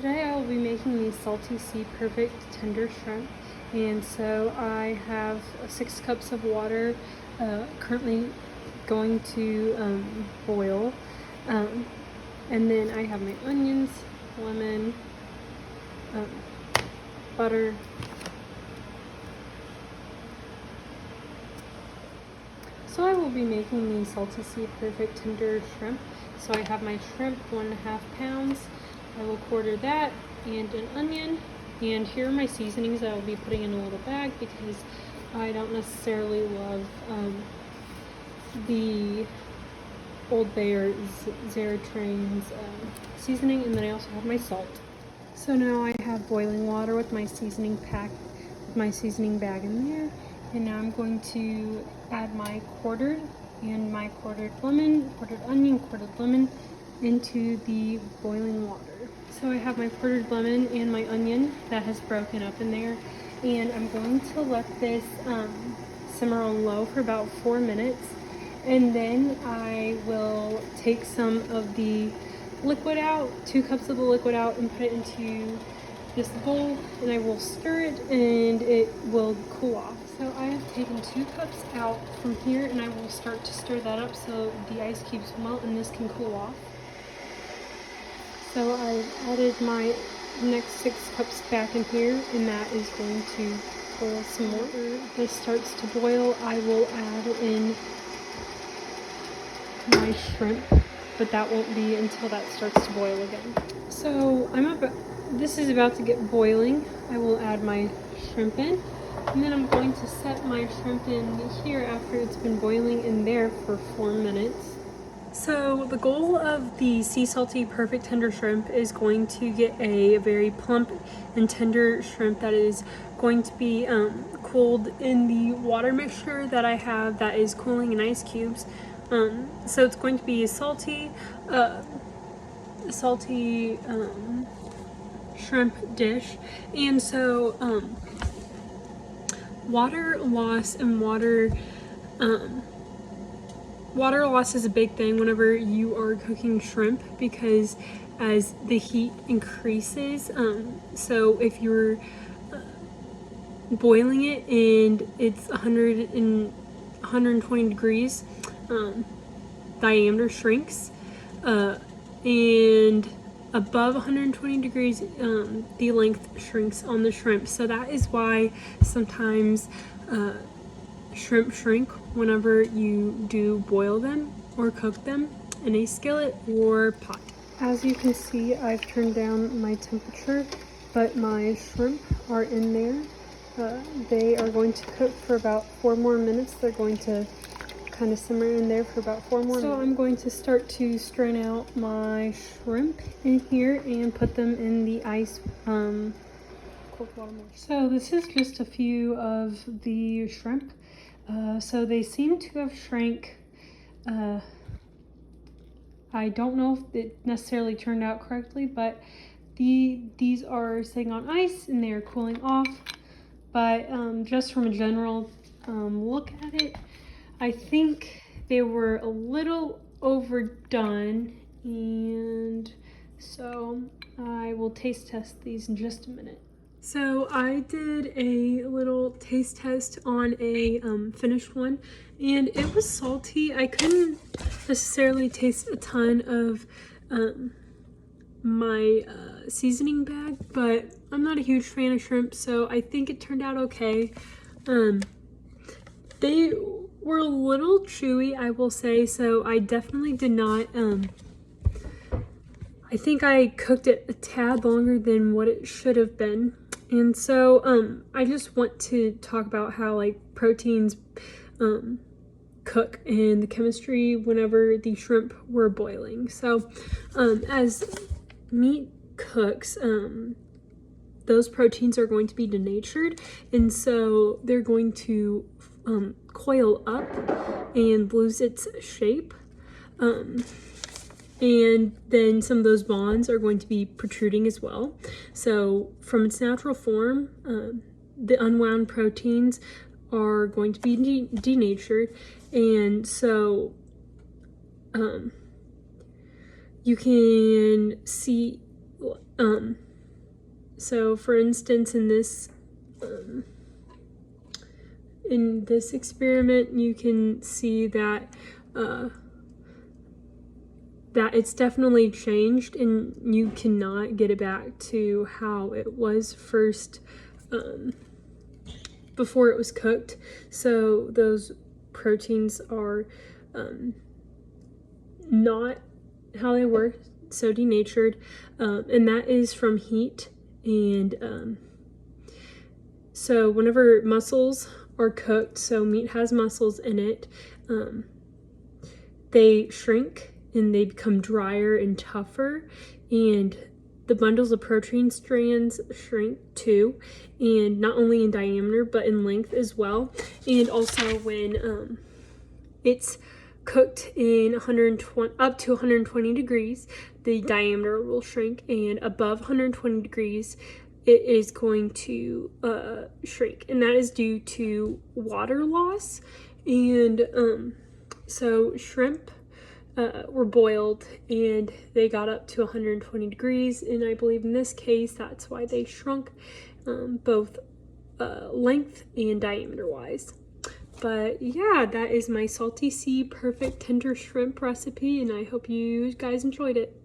Today I will be making the Salty Sea Perfect Tender Shrimp, and so I have 6 cups of water currently going to boil, and then I have my onions, lemon, butter, so I will be making the Salty Sea Perfect Tender Shrimp. So I have my shrimp, 1.5 pounds. I will quarter that and an onion, and here are my seasonings I will be putting in a little bag because I don't necessarily love the Old Bay or Zaratrain's seasoning. And then I also have my salt. So now I have boiling water with my seasoning pack, with my seasoning bag in there, and now I'm going to add my quartered onion, quartered lemon into the boiling water. So I have my quartered lemon and my onion that has broken up in there, and I'm going to let this simmer on low for about 4 minutes, and then I will take some of the liquid out, 2 cups of the liquid out, and put it into this bowl, and I will stir it and it will cool off. So I have taken 2 cups out from here, and I will start to stir that up so the ice cubes melt and this can cool off. So I've added my next 6 cups back in here, and that is going to boil some more. After this starts to boil, I will add in my shrimp, but that won't be until that starts to boil again. So this is about to get boiling. I will add my shrimp in, and then I'm going to set my shrimp in here after it's been boiling in there for 4 minutes. So the goal of the Sea Salty Perfect Tender Shrimp is going to get a very plump and tender shrimp that is going to be cooled in the water mixture that I have that is cooling in ice cubes. So it's going to be a salty shrimp dish, and so water loss is a big thing whenever you are cooking shrimp, because as the heat increases, so if you're boiling it and it's 120 degrees, diameter shrinks, and above 120 degrees, the length shrinks on the shrimp. So that is why sometimes shrimp shrink whenever you do boil them or cook them in a skillet or pot. As you can see, I've turned down my temperature, but my shrimp are in there. They are going to cook for about 4 more minutes. They're going to kind of simmer in there for about 4 more minutes. So I'm going to start to strain out my shrimp in here and put them in the ice cold water mixture. So this is just a few of the shrimp. So they seem to have shrank. I don't know if it necessarily turned out correctly, but these are sitting on ice and they are cooling off. But just from a general look at it, I think they were a little overdone, and so I will taste test these in just a minute. So I did a little taste test on a finished one, and it was salty. I couldn't necessarily taste a ton of my seasoning bag, but I'm not a huge fan of shrimp, so I think it turned out okay. They were a little chewy, I will say, so I definitely did not, I think I cooked it a tad longer than what it should have been. And so I just want to talk about how like proteins cook and the chemistry whenever the shrimp were boiling. So as meat cooks, those proteins are going to be denatured, and so they're going to coil up and lose its shape, and then some of those bonds are going to be protruding as well. So from its natural form, the unwound proteins are going to be denatured, and so you can see So for instance, in this experiment, you can see that that it's definitely changed, and you cannot get it back to how it was first before it was cooked. So those proteins are not how they were, so denatured, and that is from heat. And so whenever mussels are cooked, so meat has mussels in it, they shrink and they become drier and tougher, and the bundles of protein strands shrink too, and not only in diameter but in length as well. And also when it's cooked in 120 up to 120 degrees, the diameter will shrink, and above 120 degrees it is going to shrink, and that is due to water loss. And so shrimp were boiled and they got up to 120 degrees, and I believe in this case that's why they shrunk, both length and diameter wise. But yeah, that is my salty sea perfect tender shrimp recipe, and I hope you guys enjoyed it.